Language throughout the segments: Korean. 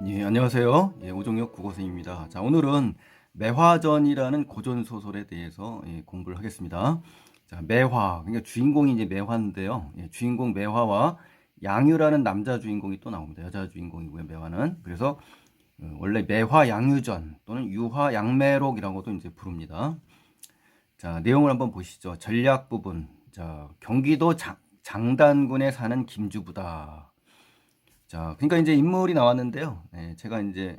예, 안녕하세요. 예, 오종혁 국어선생님입니다. 자, 오늘은 매화전이라는 고전 소설에 대해서 공부를 하겠습니다. 자, 매화, 그러니까 주인공이 이제 매화인데요. 예, 주인공 매화와 양유라는 남자 주인공이 또 나옵니다. 여자 주인공이고요, 매화는. 그래서 원래 매화 양유전 또는 유화 양매록이라고도 이제 부릅니다. 자, 내용을 한번 보시죠. 전략 부분. 자, 경기도 장단군에 사는 김주부다. 자, 그러니까 이제 인물이 나왔는데요. 제가 이제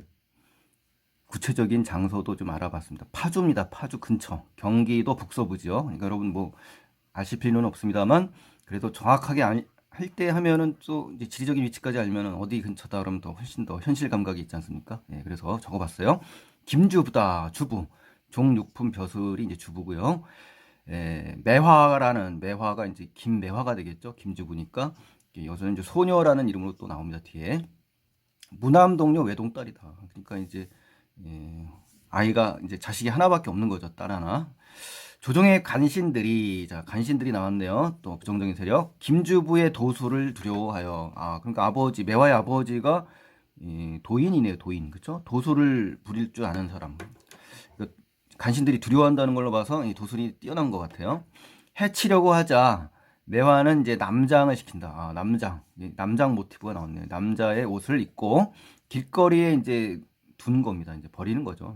구체적인 장소도 좀 알아봤습니다. 파주입니다. 파주 근처. 경기도 북서부지요. 그러니까 여러분 뭐 아실 필요는 없습니다만 그래도 정확하게 할 때 하면은 또 이제 지리적인 위치까지 알면은 어디 근처다 그러면 더 훨씬 더 현실 감각이 있지 않습니까? 그래서 적어봤어요. 김주부다. 주부. 종육품 벼슬이 이제 주부고요. 매화라는 매화가 이제 김매화가 되겠죠. 김주부니까 여기서는 이제 소녀라는 이름으로 또 나옵니다. 뒤에 무남동녀 외동딸이다. 그러니까 이제 아이가 이제 자식이 하나밖에 없는 거죠. 딸 하나. 조정의 간신들이 자 간신들이 나왔네요. 또 부정적인 세력 김주부의 도수를 두려워하여 그러니까 아버지 매화의 아버지가 도인이네요. 도인 그렇죠? 도수를 부릴 줄 아는 사람. 그러니까 간신들이 두려워한다는 걸로 봐서 이 도술이 뛰어난 것 같아요. 해치려고 하자 매화는 이제 남장을 시킨다. 남장 모티브가 나왔네요. 남자의 옷을 입고 길거리에 이제 둔 겁니다. 이제 버리는 거죠.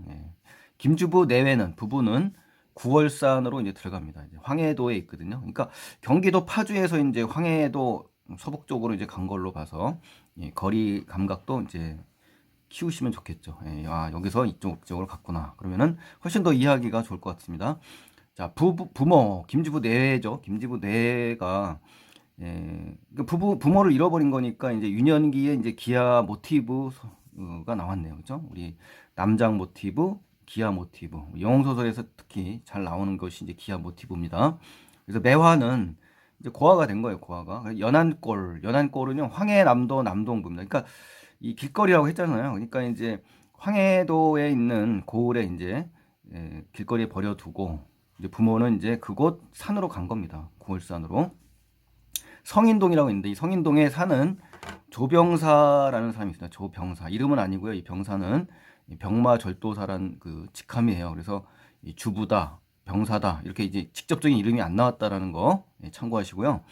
김주부 내외는 부부는 구월산으로 이제 들어갑니다. 이제 황해도에 있거든요. 그러니까 경기도 파주에서 이제 황해도 서북 쪽으로 이제 간 걸로 봐서 거리 감각도 이제 키우시면 좋겠죠. 여기서 이쪽으로 갔구나. 그러면은 훨씬 더 이해하기가 좋을 것 같습니다. 자, 부모, 김주부 내외죠. 김주부 내외가, 부모를 잃어버린 거니까 이제 유년기에 이제 기아 모티브가 나왔네요. 그죠? 우리 남장 모티브, 기아 모티브. 영웅소설에서 특히 잘 나오는 것이 이제 기아 모티브입니다. 그래서 매화는 이제 고아가 된 거예요, 고아가. 연안골은요, 황해남도 남동부입니다. 그러니까 이 길거리라고 했잖아요. 그러니까 이제 황해도에 있는 고을에 이제 길거리에 버려두고 이제 부모는 이제 그곳 산으로 간 겁니다. 고을산으로. 성인동이라고 있는데 이 성인동에 사는 조병사라는 사람이 있습니다. 조병사. 이름은 아니고요. 이 병사는 병마절도사란 그 직함이에요. 그래서 이 주부다, 병사다 이렇게 이제 직접적인 이름이 안 나왔다라는 거 참고하시고요.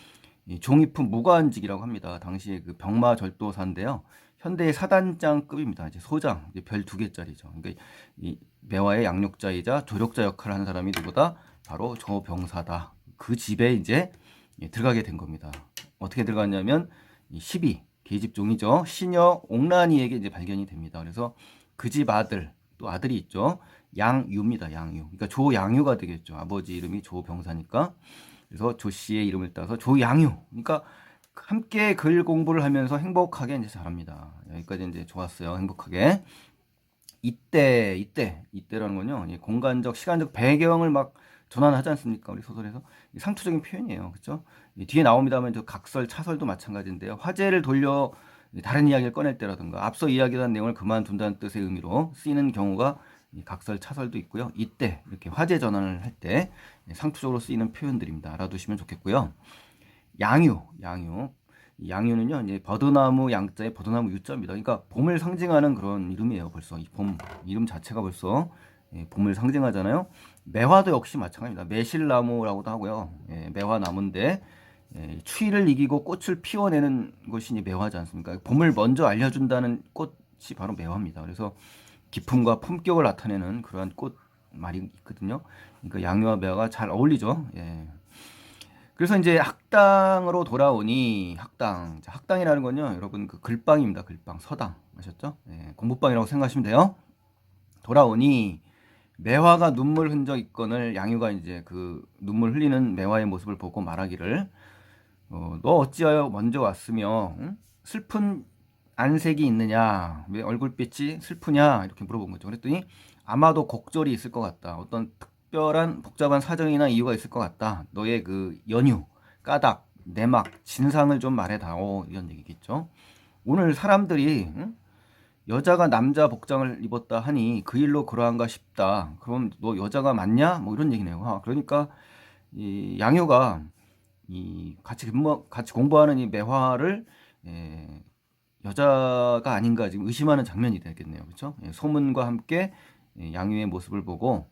이 종이품 무관직이라고 합니다. 당시에 그 병마절도사인데요. 현대의 사단장급입니다. 이제 소장, 이제 별 2개짜리죠. 그러니까 이 매화의 양육자이자 조력자 역할을 하는 사람이 누구다? 바로 조병사다. 그 집에 이제 들어가게 된 겁니다. 어떻게 들어갔냐면 이 시비, 계집종이죠. 시녀 옥란이에게 이제 발견이 됩니다. 그래서 그 집 아들, 또 아들이 있죠. 양유입니다. 양유. 그러니까 조양유가 되겠죠. 아버지 이름이 조병사니까. 그래서 조 씨의 이름을 따서 조양유. 그러니까 함께 글 공부를 하면서 행복하게 이제 자랍니다. 여기까지 이제 좋았어요. 행복하게. 이때라는 건요. 공간적, 시간적 배경을 막 전환하지 않습니까? 우리 소설에서 상투적인 표현이에요. 그렇죠? 뒤에 나옵니다만 저 각설, 차설도 마찬가지인데요. 화제를 돌려 다른 이야기를 꺼낼 때라든가 앞서 이야기한 내용을 그만둔다는 뜻의 의미로 쓰이는 경우가 각설, 차설도 있고요. 이때 이렇게 화제 전환을 할 때 상투적으로 쓰이는 표현들입니다. 알아두시면 좋겠고요. 양유는요, 이제 버드나무 양자에 버드나무 유자입니다. 그러니까 봄을 상징하는 그런 이름이에요. 벌써 이 봄 이름 자체가 벌써 봄을 상징하잖아요. 매화도 역시 마찬가지입니다. 매실나무라고도 하고요. 매화나무인데 추위를 이기고 꽃을 피워내는 것이 이제 매화지 않습니까? 봄을 먼저 알려준다는 꽃이 바로 매화입니다. 그래서 기품과 품격을 나타내는 그러한 꽃 말이 있거든요. 그러니까 양유와 매화가 잘 어울리죠. 그래서 이제 학당으로 돌아오니 학당이라는 건요, 여러분 그 글방입니다. 글방, 서당 아셨죠? 공부방이라고 생각하시면 돼요. 돌아오니 매화가 눈물 흔적 있건을 양유가 이제 그 눈물 흘리는 매화의 모습을 보고 말하기를 너 어찌하여 먼저 왔으며 슬픈 안색이 있느냐 왜 얼굴빛이 슬프냐 이렇게 물어본 거죠. 그랬더니 아마도 곡절이 있을 것 같다. 어떤 특별한 복잡한 사정이나 이유가 있을 것 같다. 너의 그 연유, 까닭, 내막, 진상을 좀 말해다오 이런 얘기겠죠. 오늘 사람들이 여자가 남자 복장을 입었다 하니 그 일로 그러한가 싶다. 그럼 너 여자가 맞냐? 뭐 이런 얘기네요. 그러니까 이 양효가 이 같이 공부하는 이 매화를 여자가 아닌가 지금 의심하는 장면이 되겠네요. 그렇죠? 예, 소문과 함께 양유의 모습을 보고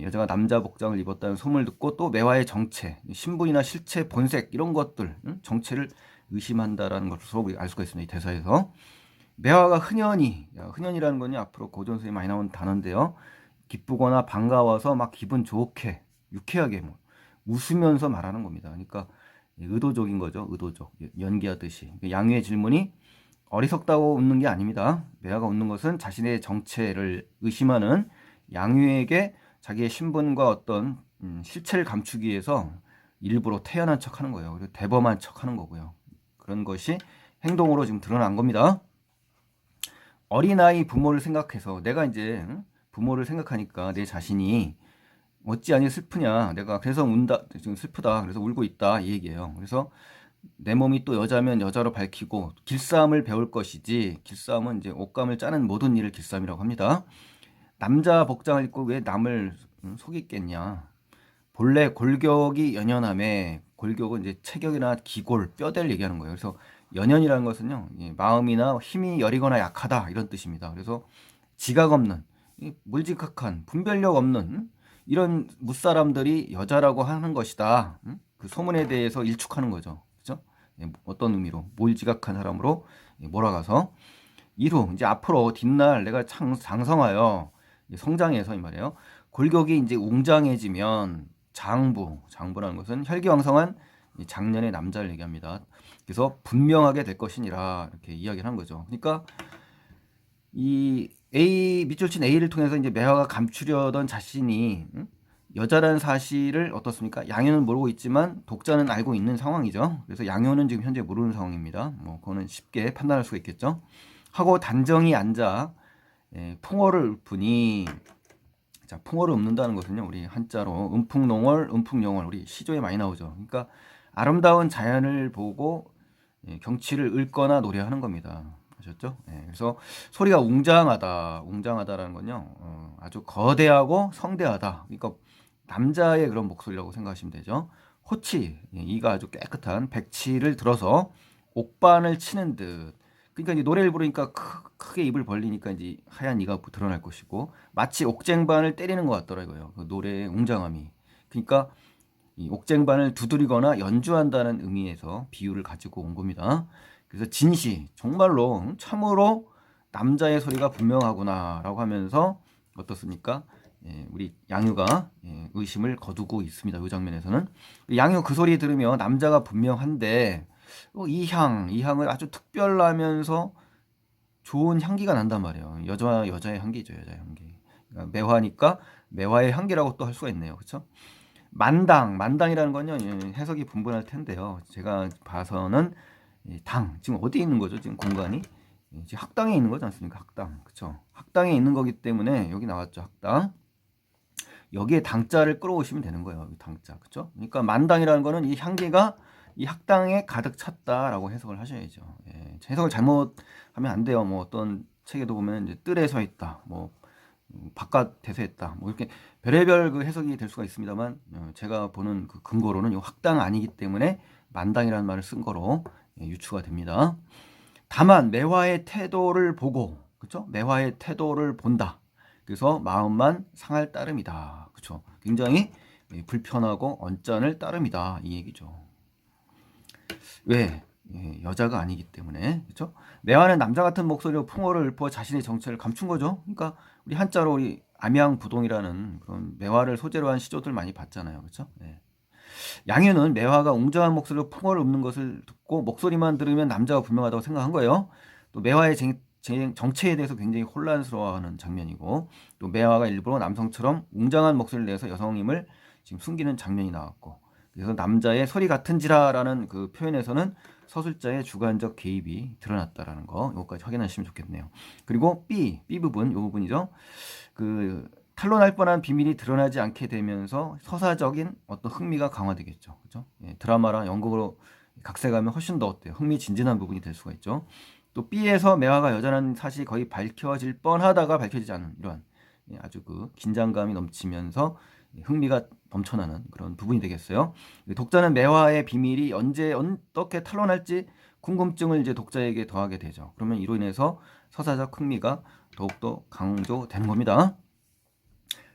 여자가 남자 복장을 입었다는 소문을 듣고 또 매화의 정체, 신분이나 실체, 본색 이런 것들 정체를 의심한다라는 것으로 우리 알 수가 있습니다. 이 대사에서 매화가 흔연히, 흔연이라는 건요 앞으로 고전서에 많이 나온 단어인데요. 기쁘거나 반가워서 막 기분 좋게 유쾌하게 뭐 웃으면서 말하는 겁니다. 그러니까 의도적인 거죠. 의도적 연기하듯이. 양유의 질문이 어리석다고 웃는 게 아닙니다. 매화가 웃는 것은 자신의 정체를 의심하는 양유에게 자기의 신분과 어떤 실체를 감추기 위해서 일부러 태연한 척하는 거예요. 그리고 대범한 척하는 거고요. 그런 것이 행동으로 지금 드러난 겁니다. 어린아이 부모를 생각해서 내가 이제 부모를 생각하니까 내 자신이 어찌하니 슬프냐. 내가 그래서 운다. 지금 슬프다. 그래서 울고 있다. 이 얘기예요. 그래서 내 몸이 또 여자면 여자로 밝히고 길싸움을 배울 것이지. 길싸움은 이제 옷감을 짜는 모든 일을 길싸움이라고 합니다. 남자 복장을 입고 왜 남을 속이겠냐. 본래 골격이 연연함에 골격은 이제 체격이나 기골, 뼈대를 얘기하는 거예요. 그래서 연연이라는 것은요, 마음이나 힘이 여리거나 약하다 이런 뜻입니다. 그래서 지각 없는, 물직학한, 분별력 없는 이런 무사람들이 여자라고 하는 것이다. 그 소문에 대해서 일축하는 거죠. 그죠? 어떤 의미로 몰지각한 사람으로 몰아가서 이후 이제 앞으로 뒷날 내가 장성하여 성장해서 이 말이에요. 골격이 이제 웅장해지면 장부라는 것은 혈기왕성한 장년의 남자를 얘기합니다. 그래서 분명하게 될 것이니라 이렇게 이야기를 한 거죠. 그러니까 이 밑줄 친 A를 통해서 이제 매화가 감추려던 자신이 여자라는 사실을 어떻습니까? 양효는 모르고 있지만 독자는 알고 있는 상황이죠. 그래서 양효는 지금 현재 모르는 상황입니다. 뭐 그거는 쉽게 판단할 수가 있겠죠. 하고 단정히 앉아 풍어를 읊으니, 자, 풍어를 읊는다는 것은요, 우리 한자로 음풍농월, 음풍영월, 우리 시조에 많이 나오죠. 그러니까 아름다운 자연을 보고 경치를 읊거나 노래하는 겁니다. 아셨죠? 그래서 소리가 웅장하다라는 건요, 아주 거대하고 성대하다. 그러니까 남자의 그런 목소리라고 생각하시면 되죠. 호치, 이가 아주 깨끗한 백치를 들어서 옥반을 치는 듯. 그러니까 이제 노래를 부르니까 크게 입을 벌리니까 이제 하얀 이가 드러날 것이고 마치 옥쟁반을 때리는 것 같더라고요. 그 노래의 웅장함이. 그러니까 이 옥쟁반을 두드리거나 연주한다는 의미에서 비유를 가지고 온 겁니다. 그래서 진시, 정말로 참으로 남자의 소리가 분명하구나라고 하면서 어떻습니까? 우리 양유가 의심을 거두고 있습니다. 이 장면에서는 양유 그 소리 들으면 남자가 분명한데 이 향을 아주 특별하면서 좋은 향기가 난단 말이에요. 여자의 향기죠, 여자의 향기. 그러니까 매화니까 매화의 향기라고 또 할 수가 있네요, 그렇죠? 만당이라는 건요 해석이 분분할 텐데요. 제가 봐서는 지금 어디에 있는 거죠? 지금 공간이 지금 학당에 있는 거지 않습니까? 학당, 그렇죠? 학당에 있는 거기 때문에 여기 나왔죠, 학당. 여기에 당자를 끌어오시면 되는 거예요. 여기 당자, 그렇죠? 그러니까 만당이라는 거는 이 향기가 이 학당에 가득 찼다라고 해석을 하셔야죠. 해석을 잘못하면 안 돼요. 뭐 어떤 책에도 보면 이제 뜰에 서 있다, 뭐 바깥에서 했다, 뭐 이렇게 별의별 그 해석이 될 수가 있습니다만 제가 보는 그 근거로는 이 학당 아니기 때문에 만당이라는 말을 쓴 거로 유추가 됩니다. 다만 매화의 태도를 보고, 그렇죠? 매화의 태도를 본다. 그래서 마음만 상할 따름이다. 그렇죠? 굉장히 불편하고 언짢을 따름이다. 이 얘기죠. 왜? 여자가 아니기 때문에. 그렇죠? 매화는 남자 같은 목소리로 풍어를 읊어 자신의 정체를 감춘 거죠. 그러니까 우리 한자로 우리 암양부동이라는 그런 매화를 소재로 한 시조들 많이 봤잖아요. 그렇죠? 양유는 매화가 웅장한 목소리로 풍어를 읊는 것을 듣고 목소리만 들으면 남자가 분명하다고 생각한 거예요. 또 매화의 정체에 대해서 굉장히 혼란스러워하는 장면이고, 또 매화가 일부러 남성처럼 웅장한 목소리를 내서 여성임을 지금 숨기는 장면이 나왔고, 그래서 남자의 소리 같은지라라는 그 표현에서는 서술자의 주관적 개입이 드러났다라는 거, 이것까지 확인하시면 좋겠네요. 그리고 B 부분, 이 부분이죠. 그 탄로날 뻔한 비밀이 드러나지 않게 되면서 서사적인 어떤 흥미가 강화되겠죠. 그죠? 드라마랑 연극으로 각색하면 훨씬 더 어때요? 흥미진진한 부분이 될 수가 있죠. 또 B에서 매화가 여자라는 사실이 거의 밝혀질 뻔하다가 밝혀지지 않은 이러한 아주 그 긴장감이 넘치면서 흥미가 넘쳐나는 그런 부분이 되겠어요. 독자는 매화의 비밀이 언제 어떻게 탄로날지 궁금증을 이제 독자에게 더하게 되죠. 그러면 이로 인해서 서사적 흥미가 더욱더 강조되는 겁니다.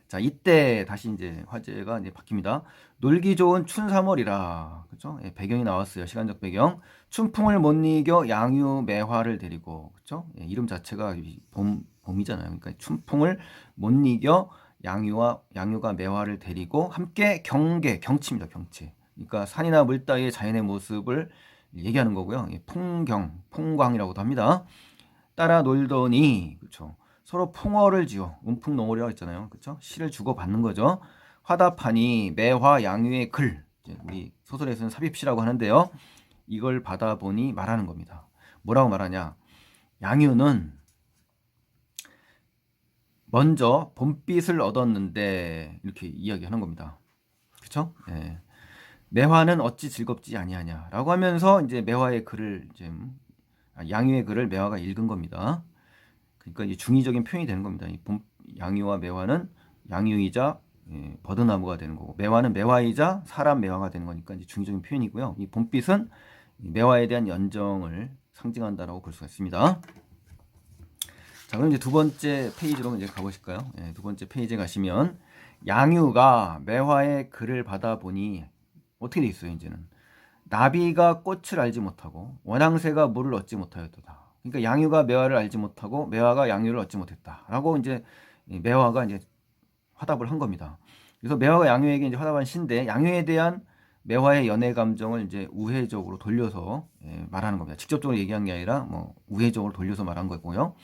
자, 이때 다시 이제 화제가 이제 바뀝니다. 놀기 좋은 춘3월이라, 그죠? 예, 배경이 나왔어요. 시간적 배경. 춘풍을 못 이겨 양유 매화를 데리고, 그죠? 예, 이름 자체가 봄이잖아요. 그러니까 춘풍을 못 이겨 양유가 매화를 데리고 함께 경치입니다. 경치. 그러니까 산이나 물 따위의 자연의 모습을 얘기하는 거고요. 예, 풍광이라고도 합니다. 따라 놀더니, 그렇죠. 서로 풍어를 지어 움풍농어리라고 했잖아요. 그렇죠? 시를 주고받는 거죠. 화답하니 매화 양유의 글, 우리 소설에서는 삽입시라고 하는데요. 이걸 받아보니 말하는 겁니다. 뭐라고 말하냐? 양유는 먼저 봄빛을 얻었는데 이렇게 이야기하는 겁니다. 그렇죠? 네. 매화는 어찌 즐겁지 아니하냐라고 하면서 이제 매화의 글을 양유의 글을 매화가 읽은 겁니다. 그러니까 이제 중의적인 표현이 되는 겁니다. 양유와 매화는 양유이자 버드나무가 되는 거고, 매화는 매화이자 사람 매화가 되는 거니까 이제 중의적인 표현이고요. 이 봄빛은 매화에 대한 연정을 상징한다라고 볼 수가 있습니다. 자, 그럼 이제 두 번째 페이지로 이제 가보실까요? 네, 두 번째 페이지에 가시면 양유가 매화의 글을 받아보니 어떻게 돼 있어요? 이제는 나비가 꽃을 알지 못하고 원앙새가 물을 얻지 못하였도다. 그러니까 양유가 매화를 알지 못하고 매화가 양유를 얻지 못했다라고 이제 매화가 이제 화답을 한 겁니다. 그래서 매화가 양유에게 이제 화답한 시인데, 양유에 대한 매화의 연애 감정을 이제 우회적으로 돌려서 말하는 겁니다. 직접적으로 얘기한 게 아니라 뭐 우회적으로 돌려서 말한 거고요.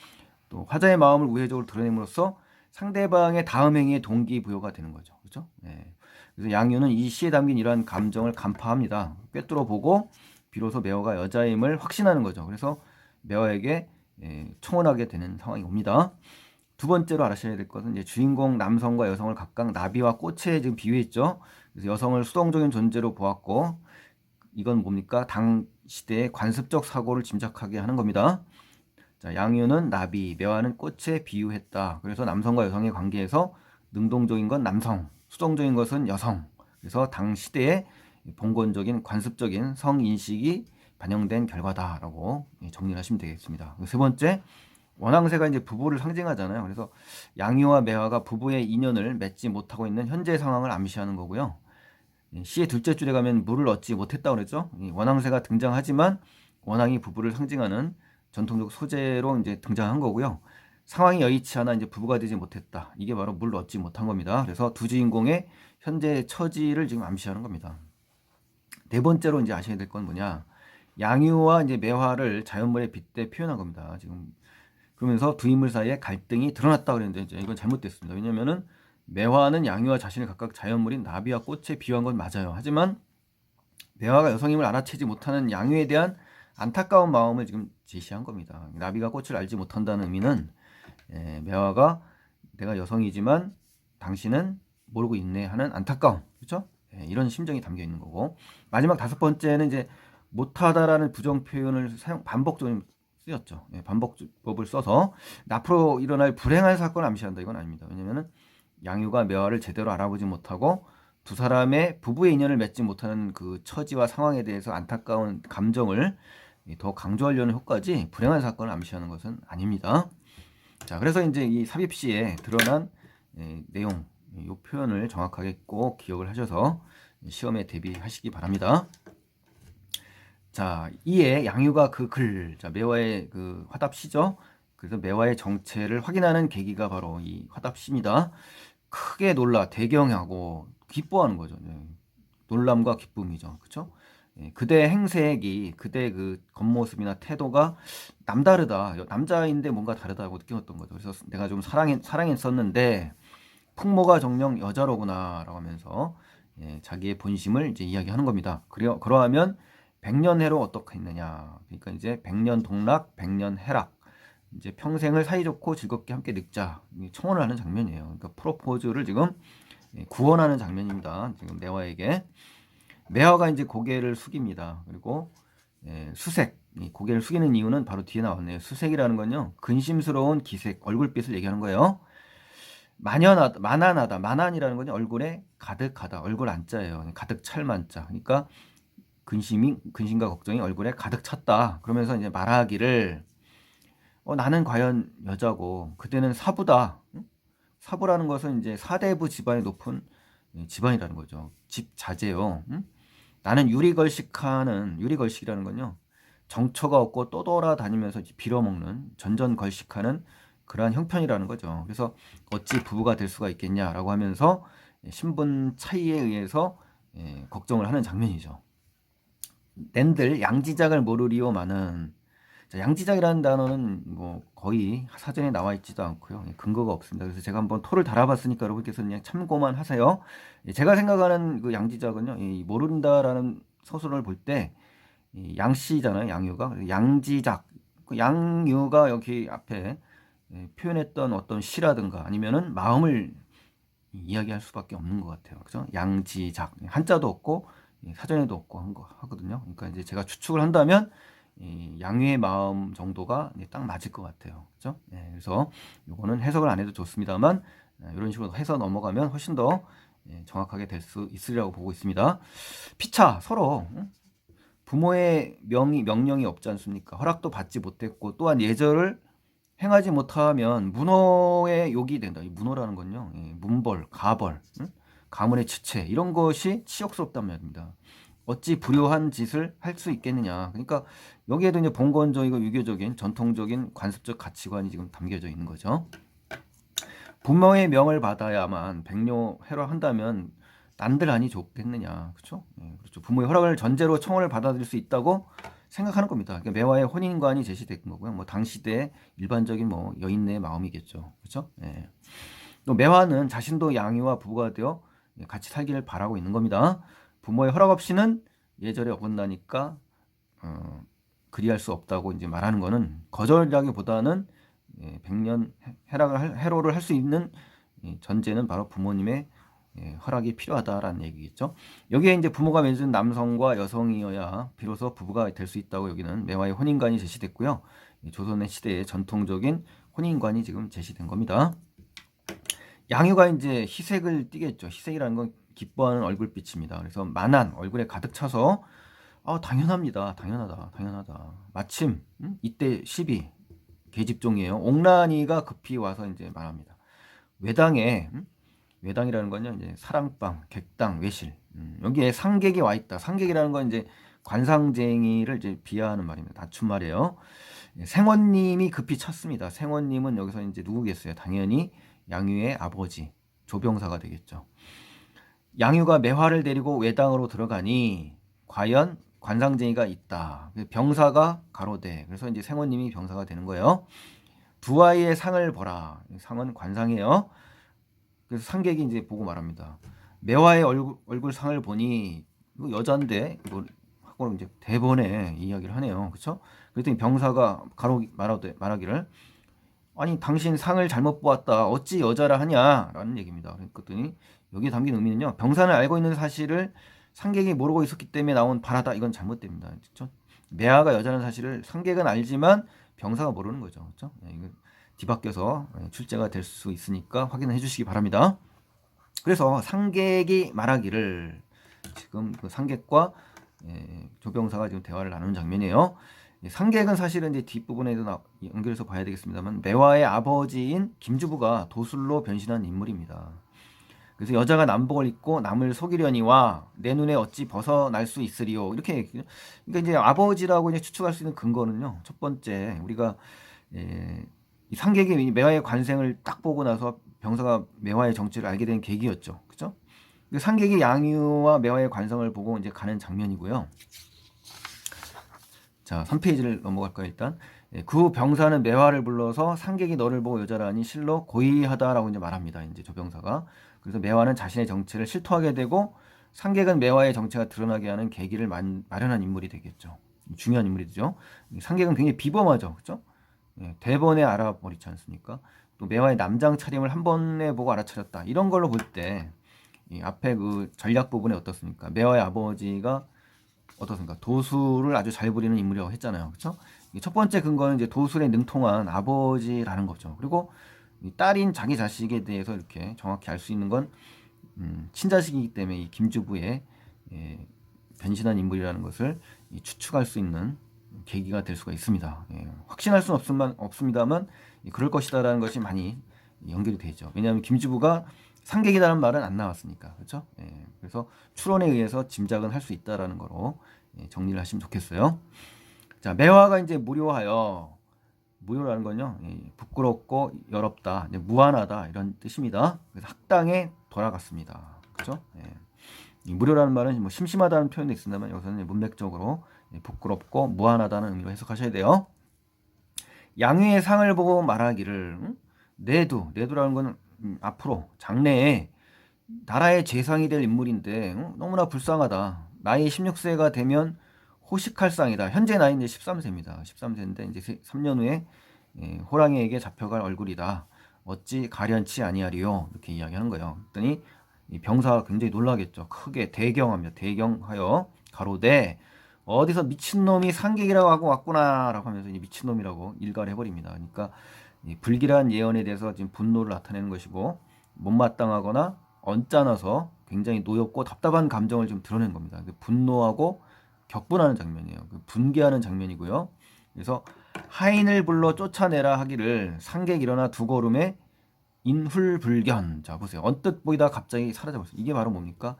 또 화자의 마음을 우회적으로 드러냄으로써 상대방의 다음 행위의 동기부여가 되는 거죠. 그렇죠? 네. 그래서 양유는 이 시에 담긴 이러한 감정을 간파합니다. 꿰뚫어 보고 비로소 매화가 여자임을 확신하는 거죠. 그래서 매화에게 청혼하게 되는 상황이 옵니다. 두 번째로 알아셔야 될 것은 이제 주인공 남성과 여성을 각각 나비와 꽃에 지금 비유했죠. 그래서 여성을 수동적인 존재로 보았고, 이건 뭡니까? 당 시대의 관습적 사고를 짐작하게 하는 겁니다. 자, 양유는 나비, 매화는 꽃에 비유했다. 그래서 남성과 여성의 관계에서 능동적인 건 남성, 수동적인 것은 여성. 그래서 당 시대의 봉건적인 관습적인 성인식이 반영된 결과다라고 정리를 하시면 되겠습니다. 세 번째, 원앙새가 이제 부부를 상징하잖아요. 그래서 양유와 매화가 부부의 인연을 맺지 못하고 있는 현재 상황을 암시하는 거고요. 시의 둘째 줄에 가면 물을 얻지 못했다고 그랬죠. 원앙새가 등장하지만 원앙이 부부를 상징하는 전통적 소재로 이제 등장한 거고요. 상황이 여의치 않아 이제 부부가 되지 못했다. 이게 바로 물을 얻지 못한 겁니다. 그래서 두 주인공의 현재 처지를 지금 암시하는 겁니다. 네 번째로 이제 아셔야 될 건 뭐냐? 양유와 이제 매화를 자연물에 빗대 표현한 겁니다. 지금 그러면서 두 인물 사이에 갈등이 드러났다 그랬는데 이제 이건 잘못됐습니다. 왜냐면은 매화는 양유와 자신을 각각 자연물인 나비와 꽃에 비유한 건 맞아요. 하지만 매화가 여성임을 알아채지 못하는 양유에 대한 안타까운 마음을 지금 제시한 겁니다. 나비가 꽃을 알지 못한다는 의미는 매화가 내가 여성이지만 당신은 모르고 있네 하는 안타까움, 그렇죠? 이런 심정이 담겨 있는 거고, 마지막 다섯 번째는 이제 못하다라는 부정 표현을 반복적으로 쓰였죠. 반복법을 써서 앞으로 일어날 불행한 사건을 암시한다, 이건 아닙니다. 왜냐면은 양유가 매화를 제대로 알아보지 못하고 두 사람의 부부의 인연을 맺지 못하는 그 처지와 상황에 대해서 안타까운 감정을 더 강조하려는 효과지 불행한 사건을 암시하는 것은 아닙니다. 자, 그래서 이제 이 삽입시에 드러난 내용, 이 표현을 정확하게 꼭 기억을 하셔서 시험에 대비하시기 바랍니다. 자, 이에 양유가 그 글, 자, 매화의 그 화답시죠. 그래서 매화의 정체를 확인하는 계기가 바로 이 화답시입니다. 크게 놀라 대경하고 기뻐하는 거죠. 놀람과 기쁨이죠. 그렇죠? 그대 행색이, 그대 그 겉모습이나 태도가 남다르다. 남자인데 뭔가 다르다고 느꼈던 거죠. 그래서 내가 좀 사랑했었는데 풍모가 정녕 여자로구나라고 하면서 자기의 본심을 이제 이야기하는 겁니다. 그러하면 백년해로 어떻겠느냐. 그러니까 이제 백년 동락, 백년 해락. 이제 평생을 사이좋고 즐겁게 함께 늙자. 청혼을 하는 장면이에요. 그러니까 프로포즈를 지금 구원하는 장면입니다. 지금 매화에게. 매화가 이제 고개를 숙입니다. 그리고 수색, 고개를 숙이는 이유는 바로 뒤에 나왔네요. 수색이라는 건요, 근심스러운 기색, 얼굴빛을 얘기하는 거예요. 만한하다. 만한이라는 건요, 얼굴에 가득하다. 얼굴 안자예요. 가득 찰 만자. 그러니까 근심과 걱정이 얼굴에 가득 찼다. 그러면서 이제 말하기를 나는 과연 여자고 그대는 사부다. 응? 사부라는 것은 이제 사대부 집안이 높은 집안이라는 거죠. 집 자제요. 응? 나는 유리걸식이라는 건요. 정처가 없고 떠돌아다니면서 빌어먹는 전전걸식하는 그러한 형편이라는 거죠. 그래서 어찌 부부가 될 수가 있겠냐라고 하면서 신분 차이에 의해서 걱정을 하는 장면이죠. 낸들 양지작을 모르리오마는, 자, 양지작이라는 단어는 뭐 거의 사전에 나와 있지도 않고요. 근거가 없습니다. 그래서 제가 한번 토를 달아봤으니까 여러분께서 그냥 참고만 하세요. 제가 생각하는 그 양지작은요, 이 모른다라는 서술을 볼 때 양씨잖아요, 양유가. 양지작, 그 양유가 여기 앞에 표현했던 어떤 시라든가 아니면은 마음을 이야기할 수밖에 없는 것 같아요. 그죠? 양지작, 한자도 없고 사전에도 없고 한 거 하거든요. 그러니까 이제 제가 추측을 한다면 양유의 마음 정도가 딱 맞을 것 같아요. 그죠? 네, 그래서 이거는 해석을 안 해도 좋습니다만 이런 식으로 해서 넘어가면 훨씬 더 정확하게 될 수 있으리라고 보고 있습니다. 피차 서로 부모의 명령이 없지 않습니까? 허락도 받지 못했고 또한 예절을 행하지 못하면 문호의 욕이 된다. 이 문호라는 건요, 문벌, 가벌, 가문의 지체 이런 것이 치욕스럽단 말입니다. 어찌 불효한 짓을 할 수 있겠느냐. 그러니까 여기에도 이제 봉건적이고 유교적인 전통적인 관습적 가치관이 지금 담겨져 있는 거죠. 부모의 명을 받아야만 백료해라 한다면 난들 아니 좋겠느냐, 그렇죠? 그렇죠. 부모의 허락을 전제로 청혼을 받아들일 수 있다고 생각하는 겁니다. 그러니까 매화의 혼인관이 제시된 거고요. 뭐 당시대 일반적인 뭐 여인의 마음이겠죠, 그렇죠? 예. 또 매화는 자신도 양유와 부부가 되어 같이 살기를 바라고 있는 겁니다. 부모의 허락 없이는 예절에 어긋나니까 그리할 수 없다고 이제 말하는 거는 거절이라기보다는 백년 해로를 할 수 있는 전제는 바로 부모님의 허락이 필요하다라는 얘기겠죠. 여기에 이제 부모가 맺은 남성과 여성이어야 비로소 부부가 될 수 있다고 여기는 매화의 혼인관이 제시됐고요. 조선의 시대의 전통적인 혼인관이 지금 제시된 겁니다. 양유가 이제 희색을 띠겠죠. 희색이라는 건 기뻐하는 얼굴빛입니다. 그래서 만한 얼굴에 가득 차서 당연합니다. 당연하다. 마침 이때 시비 계집종이에요. 옥란이가 급히 와서 이제 말합니다. 외당이라는 건요, 이제 사랑방, 객당, 외실. 여기에 상객이 와 있다. 상객이라는 건 이제 관상쟁이를 이제 비하하는 말입니다. 낮춤말이에요. 생원님이 급히 찼습니다. 생원님은 여기서 이제 누구겠어요? 당연히 양유의 아버지 조병사가 되겠죠. 양유가 매화를 데리고 외당으로 들어가니 과연 관상쟁이가 있다. 병사가 가로되. 그래서 이제 생원님이 병사가 되는 거예요. 두 아이의 상을 보라. 상은 관상이에요. 그래서 상객이 이제 보고 말합니다. 매화의 얼굴 상을 보니 이거 여잔데 이거 하고 이제 대본에 이야기를 하네요. 그렇죠? 그랬더니 병사가 말하기를 아니 당신 상을 잘못 보았다. 어찌 여자라 하냐라는 얘기입니다. 그랬더니 여기에 담긴 의미는요. 병사는 알고 있는 사실을 상객이 모르고 있었기 때문에 나온 바라다. 이건 잘못됩니다. 그렇죠? 매화가 여자라는 사실을 상객은 알지만 병사가 모르는 거죠. 그렇죠? 이거 뒤바뀌어서 출제가 될 수 있으니까 확인해 주시기 바랍니다. 그래서 상객이 말하기를 지금 그 상객과 조병사가 지금 대화를 나누는 장면이에요. 상객은 사실은 이제 뒷부분에도 연결해서 봐야 되겠습니다만 매화의 아버지인 김주부가 도술로 변신한 인물입니다. 그래서 여자가 남복을 입고 남을 속이려니와 내 눈에 어찌 벗어날 수 있으리요. 이렇게 그러니까 이제 아버지라고 이제 추측할 수 있는 근거는요. 첫 번째 우리가 이 상객이 매화의 관생을 딱 보고 나서 병사가 매화의 정체를 알게 된 계기였죠. 그죠? 상객이 양유와 매화의 관성을 보고 이제 가는 장면이고요. 자, 3페이지를 넘어갈까요, 일단. 그 병사는 매화를 불러서 상객이 너를 보고 여자라니 실로 고의하다라고 이제 말합니다. 이제 조병사가. 그래서 매화는 자신의 정체를 실토하게 되고 상객은 매화의 정체가 드러나게 하는 계기를 마련한 인물이 되겠죠. 중요한 인물이죠. 상객은 굉장히 비범하죠. 그죠? 대번에 알아버리지 않습니까? 또 매화의 남장 차림을 한 번에 보고 알아차렸다. 이런 걸로 볼 때 앞에 그 전략 부분에 어떻습니까? 매화의 아버지가 어떻습니까? 도술을 아주 잘 부리는 인물이라고 했잖아요. 그렇죠? 첫 번째 근거는 이제 도술에 능통한 아버지라는 거죠. 그리고 딸인 자기 자식에 대해서 이렇게 정확히 알 수 있는 건 친자식이기 때문에 이 김주부의 변신한 인물이라는 것을 추측할 수 있는 계기가 될 수가 있습니다. 예, 확신할 수는 없습니다만 그럴 것이다라는 것이 많이 연결이 되죠. 왜냐하면 김주부가 상객이라는 말은 안 나왔으니까. 그렇죠? 예, 그래서 추론에 의해서 짐작은 할 수 있다라는 거로 정리를 하시면 좋겠어요. 자, 매화가 이제 무료하여, 무료라는 건요, 부끄럽고 여롭다, 무한하다 이런 뜻입니다. 그래서 학당에 돌아갔습니다. 그렇죠? 이 무료라는 말은 뭐 심심하다는 표현도 있습니다만 여기서는 문맥적으로 부끄럽고 무한하다는 의미로 해석하셔야 돼요. 양위의 상을 보고 말하기를, 내두라는 건 앞으로 장래에 나라의 재상이 될 인물인데 너무나 불쌍하다. 나이 16세가 되면 호식할 상이다. 현재 나이 이제 13세입니다. 13세인데 이제 3년 후에 호랑이에게 잡혀갈 얼굴이다. 어찌 가련치 아니하리요. 이렇게 이야기하는 거예요. 그랬더니 이 병사가 굉장히 놀라겠죠. 크게 대경하며 대경하여 가로되 어디서 미친놈이 상객이라고 하고 왔구나 라고 하면서 이제 미친놈이라고 일갈을 해버립니다. 그러니까 이 불길한 예언에 대해서 지금 분노를 나타내는 것이고 못마땅하거나 언짢아서 굉장히 노엽고 답답한 감정을 좀 드러낸 겁니다. 분노하고 격분하는 장면이에요. 분개하는 장면이고요. 그래서 하인을 불러 쫓아내라 하기를 상객 일어나 두 걸음에 인훌불견. 자 보세요. 언뜻 보이다 갑자기 사라져버렸어요. 이게 바로 뭡니까?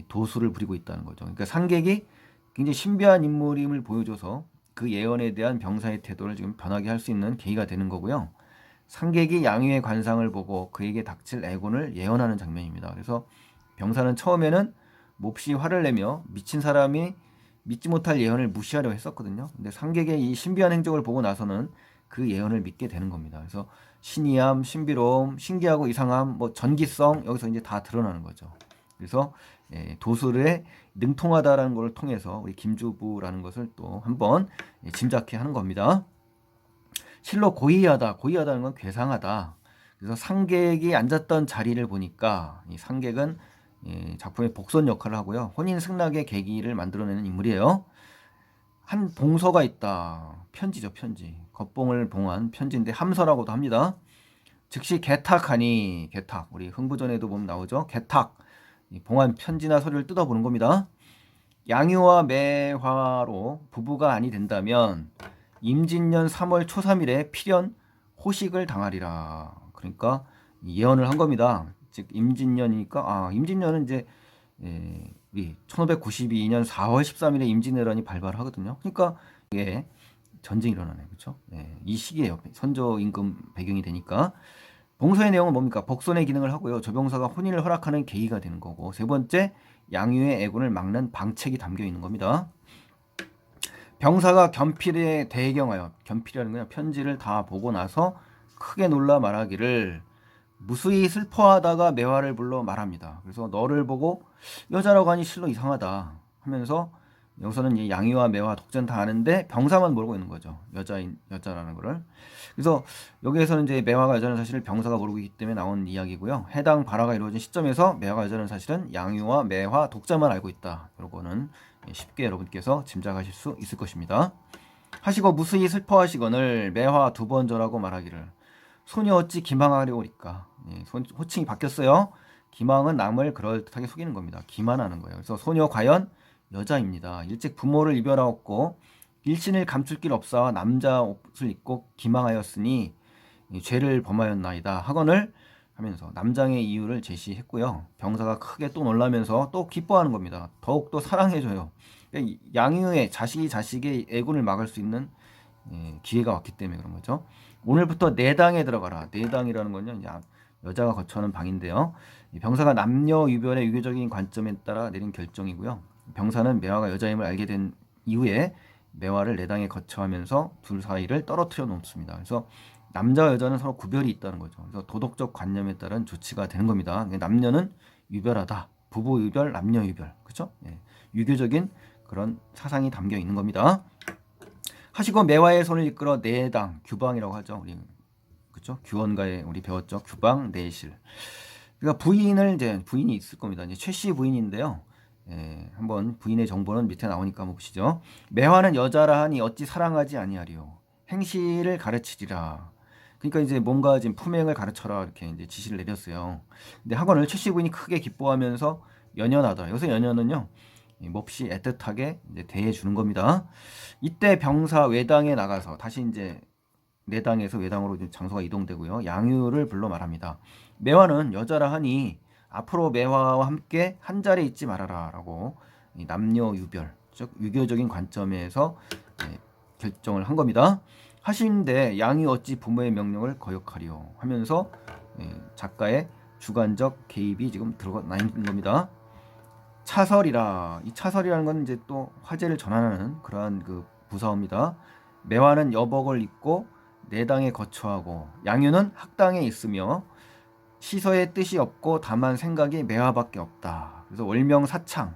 도수를 부리고 있다는 거죠. 그러니까 상객이 굉장히 신비한 인물임을 보여줘서 그 예언에 대한 병사의 태도를 지금 변하게 할 수 있는 계기가 되는 거고요. 상객이 양위의 관상을 보고 그에게 닥칠 애곤을 예언하는 장면입니다. 그래서 병사는 처음에는 몹시 화를 내며 미친 사람이 믿지 못할 예언을 무시하려고 했었거든요. 근데 상객의 이 신비한 행적을 보고 나서는 그 예언을 믿게 되는 겁니다. 그래서 신이함, 신비로움, 신기하고 이상함, 뭐 전기성 여기서 이제 다 드러나는 거죠. 그래서 도술에 능통하다라는 걸 통해서 우리 김주부라는 것을 또 한번 짐작해 하는 겁니다. 실로 고의하다는 건 괴상하다. 그래서 상객이 앉았던 자리를 보니까 이 상객은 작품의 복선 역할을 하고요. 혼인 승락의 계기를 만들어내는 인물이에요. 한 봉서가 있다. 편지죠, 편지. 겉봉을 봉한 편지인데 함서라고도 합니다. 즉시 개탁하니, 개탁. 우리 흥부전에도 보면 나오죠. 개탁. 봉한 편지나 서류를 뜯어보는 겁니다. 양유와 매화로 부부가 아니 된다면 임진년 3월 초 3일에 필연 호식을 당하리라. 그러니까 예언을 한 겁니다. 즉 임진년이니까 임진년은 이제 우리 1592년 4월 13일에 임진왜란이 발발하거든요. 그러니까 이게 전쟁이 일어나네, 그렇죠? 이 시기에 선조 임금 배경이 되니까 봉서의 내용은 뭡니까? 복선의 기능을 하고요. 조병사가 혼인을 허락하는 계기가 되는 거고 세 번째 양유의 애군을 막는 방책이 담겨 있는 겁니다. 병사가 견필에 대경하여 견필이라는 건 편지를 다 보고 나서 크게 놀라 말하기를 무수히 슬퍼하다가 매화를 불러 말합니다. 그래서 너를 보고 여자라고 하니 실로 이상하다 하면서 여기서는 이 양이와 매화 독전 다 아는데 병사만 모르고 있는 거죠. 여자라는 거를. 그래서 여기에서는 이제 매화가 여자라는 사실을 병사가 모르고 있기 때문에 나온 이야기고요. 해당 발화가 이루어진 시점에서 매화가 여자라는 사실은 양유와 매화 독자만 알고 있다. 이거는 쉽게 여러분께서 짐작하실 수 있을 것입니다. 하시고 무수히 슬퍼하시거늘 매화 두 번 절하고 말하기를 소녀 어찌 기망하려오리까. 호칭이 바뀌었어요. 기망은 남을 그럴듯하게 속이는 겁니다. 기만하는 거예요. 그래서 소녀 과연 여자입니다. 일찍 부모를 이별하였고 일신을 감출 길 없사와 남자 옷을 입고 기망하였으니 죄를 범하였나이다 하거늘 하면서 남장의 이유를 제시했고요. 병사가 크게 또 놀라면서 또 기뻐하는 겁니다. 더욱더 사랑해줘요. 양유의 자식이 자식의 애군을 막을 수 있는 기회가 왔기 때문에 그런 거죠. 오늘부터 내당에 들어가라. 내당이라는 건요, 이제 여자가 거처하는 방인데요. 병사가 남녀 유별의 유교적인 관점에 따라 내린 결정이고요. 병사는 매화가 여자임을 알게 된 이후에 매화를 내당에 거처하면서 둘 사이를 떨어뜨려 놓습니다. 그래서 남자와 여자는 서로 구별이 있다는 거죠. 그래서 도덕적 관념에 따른 조치가 되는 겁니다. 남녀는 유별하다. 부부 유별, 남녀 유별. 그렇죠? 유교적인 그런 사상이 담겨 있는 겁니다. 하시고 매화의 손을 이끌어 내당, 규방이라고 하죠. 우리 그렇죠? 규원가에 우리 배웠죠. 규방, 내실. 그러니까 부인이 있을 겁니다. 이제 최씨 부인인데요. 한번 부인의 정보는 밑에 나오니까 한번 보시죠. 매화는 여자라 하니 어찌 사랑하지 아니하리요. 행실을 가르치리라. 그러니까 이제 뭔가 지금 품행을 가르쳐라 이렇게 이제 지시를 내렸어요. 근데 학원을 최씨 부인이 크게 기뻐하면서 연연하다. 여기서 연연은요, 몹시 애틋하게 이제 대해주는 겁니다. 이때 병사 외당에 나가서 다시 이제 내당에서 외당으로 장소가 이동되고요. 양유를 불러 말합니다. 매화는 여자라 하니 앞으로 매화와 함께 한 자리에 있지 말아라라고 남녀 유별, 즉 유교적인 관점에서 결정을 한 겁니다. 하시는데 양이 어찌 부모의 명령을 거역하리요 하면서 작가의 주관적 개입이 지금 들어가 있는 겁니다. 차설이라, 이 차설이라는 건 이제 또 화제를 전하는 그러한 그 부사어입니다. 매화는 여복을 입고 내당에 거처하고 양유는 학당에 있으며 시서의 뜻이 없고 다만 생각이 매화밖에 없다. 그래서 월명사창,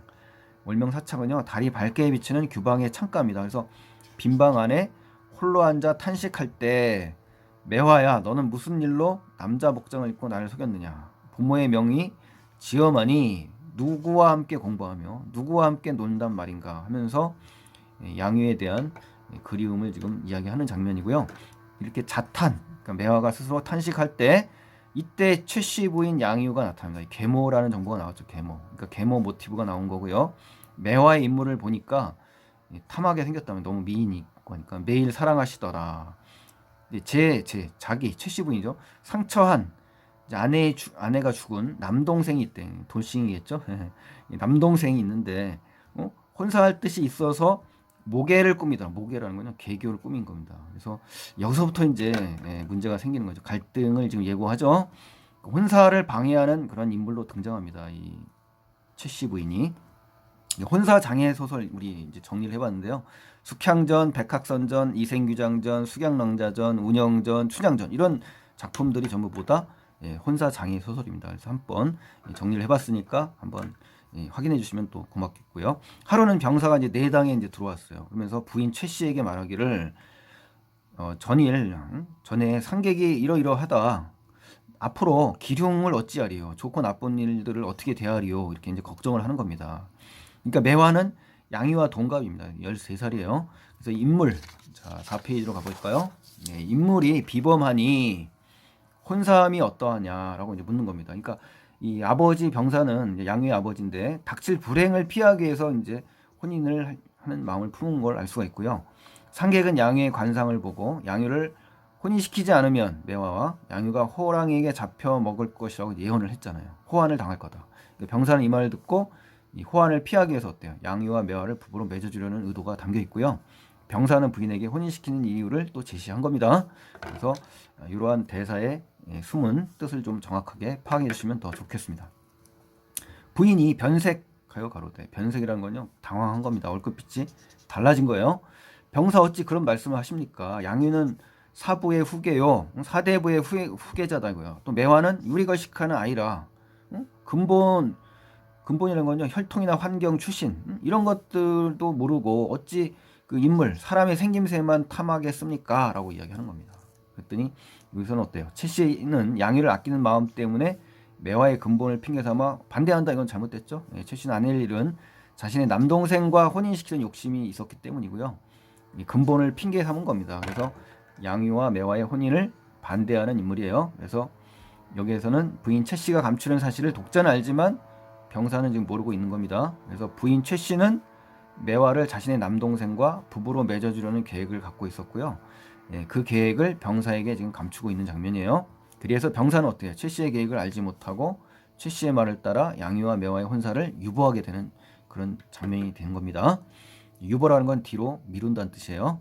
월명사창은요 달이 밝게 비치는 규방의 창가입니다. 그래서 빈방 안에 홀로 앉아 탄식할 때 매화야 너는 무슨 일로 남자 복장을 입고 나를 속였느냐. 부모의 명이 지엄하니 누구와 함께 공부하며 누구와 함께 논단 말인가 하면서 양유에 대한 그리움을 지금 이야기하는 장면이고요. 이렇게 자탄, 그러니까 매화가 스스로 탄식할 때 이때 최씨 부인 양유가 나타납니다. 계모라는 정보가 나왔죠. 계모. 그러니까 계모 모티브가 나온 거고요. 매화의 인물을 보니까 탐하게 생겼다면 너무 미인이 있고 하니까 매일 사랑하시더라. 자기 최씨 부인이죠. 상처한 아내가 죽은 남동생이 있대. 돌싱이겠죠. 남동생이 있는데 혼사할 뜻이 있어서 모계를 꾸미더라. 모계라는 거는 계교를 꾸민 겁니다. 그래서 여기서부터 이제 문제가 생기는 거죠. 갈등을 지금 예고하죠. 혼사를 방해하는 그런 인물로 등장합니다. 이 최씨 부인이. 혼사 장애 소설 우리 이제 정리를 해봤는데요. 숙향전, 백학선전, 이생규장전, 숙양랑자전, 운영전, 춘향전 이런 작품들이 전부 보다 혼사 장애 소설입니다. 그래서 한번 정리를 해봤으니까 한번 확인해 주시면 또 고맙겠고요. 하루는 병사가 이제 내당에 이제 들어왔어요. 그러면서 부인 최 씨에게 말하기를 전에 상객이 이러이러하다. 앞으로 기륭을 어찌하리요? 좋고 나쁜 일들을 어떻게 대하리요? 이렇게 이제 걱정을 하는 겁니다. 그러니까 매화는 양유와 동갑입니다. 13살이에요. 그래서 인물, 자 4페이지로 가볼까요? 인물이 비범하니 혼삼이 어떠하냐라고 이제 묻는 겁니다. 그러니까 이 아버지 병사는 양유의 아버지인데 닥칠 불행을 피하기 위해서 이제 혼인을 하는 마음을 품은 걸 알 수가 있고요. 상객은 양유의 관상을 보고 양유를 혼인시키지 않으면 매화와 양유가 호랑이에게 잡혀 먹을 것이라고 예언을 했잖아요. 호환을 당할 거다. 병사는 이 말을 듣고 이 호환을 피하기 위해서 어때요? 양유와 매화를 부부로 맺어주려는 의도가 담겨 있고요. 병사는 부인에게 혼인시키는 이유를 또 제시한 겁니다. 그래서 이러한 대사의 숨은 뜻을 좀 정확하게 파악해 주시면 더 좋겠습니다. 부인이 변색하여 가로되, 변색이라는 건요 당황한 겁니다. 얼굴빛이 달라진 거예요. 병사 어찌 그런 말씀을 하십니까? 양유는 사부의 후계요, 사대부의 후계자다고요. 또 매화는 유리걸식하는 아이라 근본이라는 건요 혈통이나 환경, 출신 이런 것들도 모르고 어찌 그 인물, 사람의 생김새만 탐하겠습니까? 라고 이야기하는 겁니다. 그랬더니 여기서는 어때요? 최 씨는 양유를 아끼는 마음 때문에 매화의 근본을 핑계삼아 반대한다. 이건 잘못됐죠. 최 씨는 아낼 일은 자신의 남동생과 혼인시키는 욕심이 있었기 때문이고요. 이 근본을 핑계 삼은 겁니다. 그래서 양유와 매화의 혼인을 반대하는 인물이에요. 그래서 여기에서는 부인 최 씨가 감추는 사실을 독자는 알지만 병사는 지금 모르고 있는 겁니다. 그래서 부인 최 씨는 매화를 자신의 남동생과 부부로 맺어주려는 계획을 갖고 있었고요. 그 계획을 병사에게 지금 감추고 있는 장면이에요. 그래서 병사는 어때요? 최 씨의 계획을 알지 못하고 최 씨의 말을 따라 양유와 매화의 혼사를 유보하게 되는 그런 장면이 된 겁니다. 유보라는 건 뒤로 미룬다는 뜻이에요.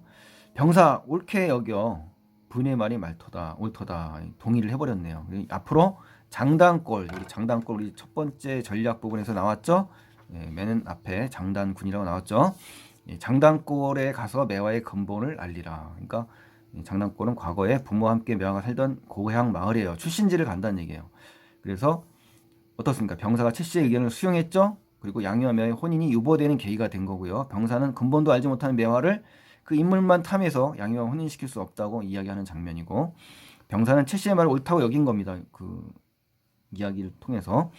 병사 옳게 여겨 부인의 말이 옳더다 동의를 해버렸네요. 앞으로 장단골, 우리 첫 번째 전략 부분에서 나왔죠. 맨 앞에 장단군이라고 나왔죠. 장단골에 가서 매화의 근본을 알리라. 그러니까 장단골은 과거에 부모와 함께 매화가 살던 고향 마을이에요. 출신지를 간다는 얘기예요. 그래서 어떻습니까? 병사가 최 씨의 의견을 수용했죠. 그리고 양유와 매화의 혼인이 유보되는 계기가 된 거고요. 병사는 근본도 알지 못하는 매화를 그 인물만 탐해서 양유와 혼인시킬 수 없다고 이야기하는 장면이고, 병사는 최 씨의 말을 옳다고 여긴 겁니다. 그 이야기를 통해서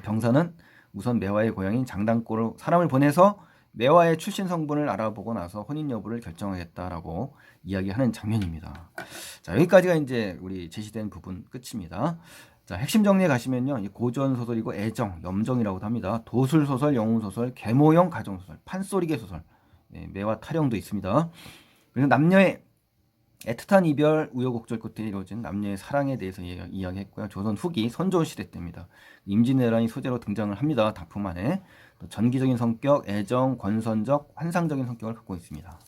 병사는 우선 매화의 고향인 장단골로 사람을 보내서 매화의 출신 성분을 알아보고 나서 혼인 여부를 결정하겠다라고 이야기하는 장면입니다. 자, 여기까지가 이제 우리 제시된 부분 끝입니다. 자, 핵심 정리에 가시면요. 이 고전 소설이고 애정, 염정이라고도 합니다. 도술 소설, 영웅 소설, 계모형 가정 소설, 판소리계 소설, 매화 타령도 있습니다. 그래서 남녀의 애틋한 이별, 우여곡절 끝에 이루어진 남녀의 사랑에 대해서 이야기했고요. 조선 후기 선조 시대 때입니다. 임진왜란이 소재로 등장을 합니다. 작품 안에. 또 전기적인 성격, 애정, 권선적, 환상적인 성격을 갖고 있습니다.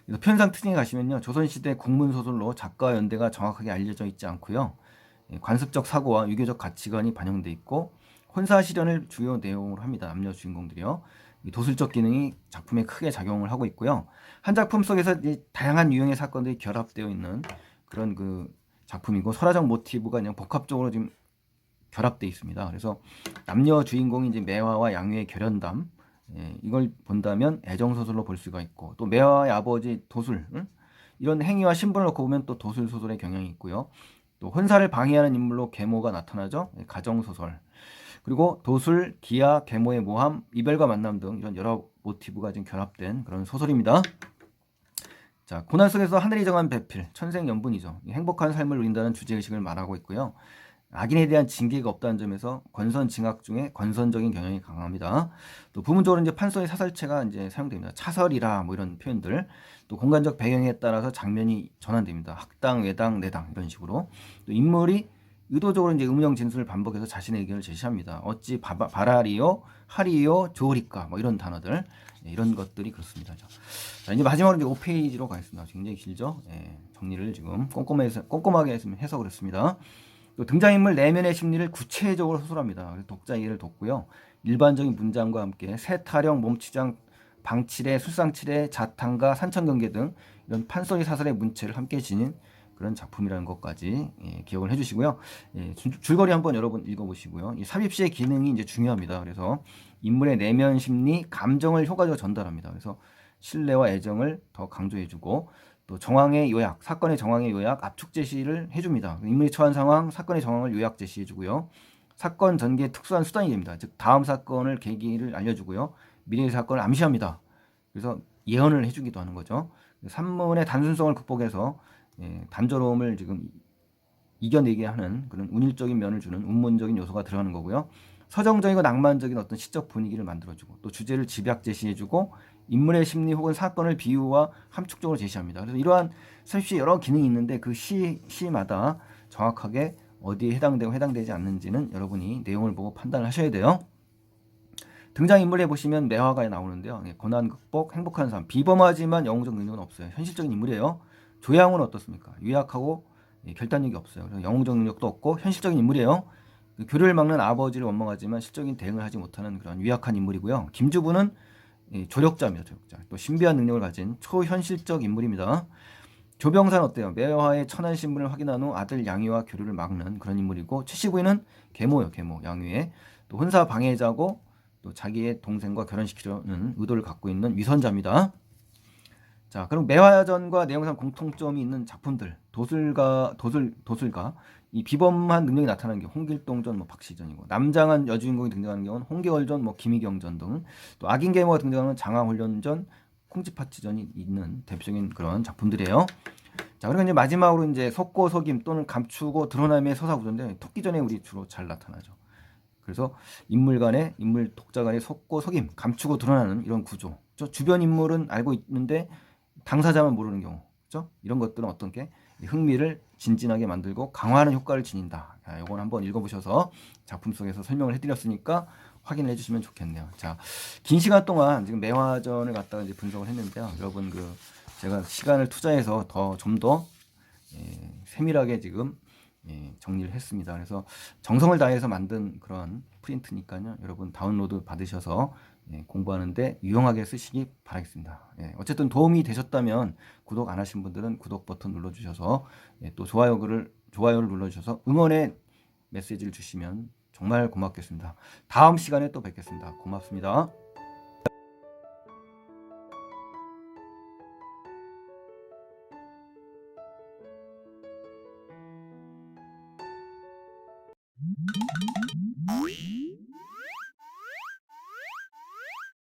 그래서 편상 특징에 가시면요. 조선시대 국문소설로 작가 연대가 정확하게 알려져 있지 않고요. 관습적 사고와 유교적 가치관이 반영돼 있고 혼사 실현을 주요 내용으로 합니다. 남녀 주인공들이요. 도술적 기능이 작품에 크게 작용을 하고 있고요. 한 작품 속에서 다양한 유형의 사건들이 결합되어 있는 그런 그 작품이고 설화적 모티브가 그냥 복합적으로 지금 결합되어 있습니다. 그래서 남녀 주인공이 이제 매화와 양유의 결연담, 이걸 본다면 애정 소설로 볼 수가 있고, 또 매화의 아버지 도술, 이런 행위와 신분을 놓고 보면 또 도술 소설의 경향이 있고요. 또 혼사를 방해하는 인물로 계모가 나타나죠. 가정 소설. 그리고 도술, 기아, 계모의 모함, 이별과 만남 등 이런 여러 모티브가 지금 결합된 그런 소설입니다. 자, 고난 속에서 하늘이 정한 배필, 천생연분이죠. 행복한 삶을 누린다는 주제의식을 말하고 있고요. 악인에 대한 징계가 없다는 점에서 권선징악 중에 권선적인 경향이 강합니다. 또 부문적으로 이제 판서의 사설체가 이제 사용됩니다. 차설이라 뭐 이런 표현들. 또 공간적 배경에 따라서 장면이 전환됩니다. 학당, 외당, 내당 이런 식으로. 또 인물이 의도적으로 이제 음영 진술을 반복해서 자신의 의견을 제시합니다. 어찌 바라리요, 하리요, 좋으리까 뭐 이런 단어들. 이런 것들이 그렇습니다. 자, 이제 마지막으로 이제 5페이지로 가겠습니다. 굉장히 길죠. 정리를 지금 꼼꼼하게 해석을 했습니다. 또 등장인물 내면의 심리를 구체적으로 소설합니다. 독자 이해를 돕고요. 일반적인 문장과 함께 세타령, 몸치장, 방칠의, 술상칠의, 자탕가, 산천경계 등 이런 판소리 사설의 문체를 함께 지닌 그런 작품이라는 것까지 기억을 해주시고요. 줄거리 한번 여러분 읽어보시고요. 이 삽입시의 기능이 이제 중요합니다. 그래서 인물의 내면 심리, 감정을 효과적으로 전달합니다. 그래서 신뢰와 애정을 더 강조해주고 또 정황의 요약, 사건의 정황의 요약, 압축 제시를 해줍니다. 인물이 처한 상황, 사건의 정황을 요약 제시해주고요. 사건 전개의 특수한 수단이 됩니다. 즉 다음 사건을 계기를 알려주고요. 미래의 사건을 암시합니다. 그래서 예언을 해주기도 하는 거죠. 산문의 단순성을 극복해서 단조로움을 지금 이겨내게 하는 그런 운율적인 면을 주는 운문적인 요소가 들어가는 거고요. 서정적이고 낭만적인 어떤 시적 분위기를 만들어주고 또 주제를 집약 제시해주고 인물의 심리 혹은 사건을 비유와 함축적으로 제시합니다. 그래서 이러한 삽입시에 여러 기능이 있는데 그 시마다 정확하게 어디에 해당되고 해당되지 않는지는 여러분이 내용을 보고 판단을 하셔야 돼요. 등장인물에 보시면 매화가 나오는데요. 고난 극복, 행복한 삶, 비범하지만 영웅적 능력은 없어요. 현실적인 인물이에요. 조양은 어떻습니까? 유약하고 결단력이 없어요. 그래서 영웅적 능력도 없고 현실적인 인물이에요. 교류를 막는 아버지를 원망하지만 실적인 대응을 하지 못하는 그런 유약한 인물이고요. 김주부는 조력자입니다. 조력자. 또 신비한 능력을 가진 초현실적 인물입니다. 조병사는 어때요? 매화의 천한 신분을 확인한 후 아들 양유와 교류를 막는 그런 인물이고 최시부인은 계모요. 계모 양유의 또 혼사 방해자고 또 자기의 동생과 결혼시키려는 의도를 갖고 있는 위선자입니다. 자, 그럼 매화전과 내용상 공통점이 있는 작품들 도술가 이 비범한 능력이 나타나는 게 홍길동전, 뭐 박시전이고 남장한 여주인공이 등장하는 경우는 홍계월전, 뭐 김희경전 등 또 악인 계모가 등장하는 장화훈련전, 콩쥐파치전이 있는 대표적인 그런 작품들이에요. 자, 그리고 이제 마지막으로 이제 속고 속임 또는 감추고 드러남의 서사 구조인데 토끼전에 우리 주로 잘 나타나죠. 그래서 인물 독자 간의 속고 속임, 감추고 드러나는 이런 구조. 주변 인물은 알고 있는데 당사자만 모르는 경우, 그렇죠? 이런 것들은 어떤 게 흥미를 진진하게 만들고 강화하는 효과를 지닌다. 이건 한번 읽어보셔서 작품 속에서 설명을 해드렸으니까 확인을 해주시면 좋겠네요. 자, 긴 시간 동안 지금 매화전을 갖다가 이제 분석을 했는데요. 여러분 제가 시간을 투자해서 좀 더 세밀하게 지금 정리를 했습니다. 그래서 정성을 다해서 만든 그런 프린트니까요. 여러분 다운로드 받으셔서 공부하는데 유용하게 쓰시기 바라겠습니다. 어쨌든 도움이 되셨다면 구독 안 하신 분들은 구독 버튼 눌러주셔서 또 좋아요를 눌러주셔서 응원의 메시지를 주시면 정말 고맙겠습니다. 다음 시간에 또 뵙겠습니다. 고맙습니다.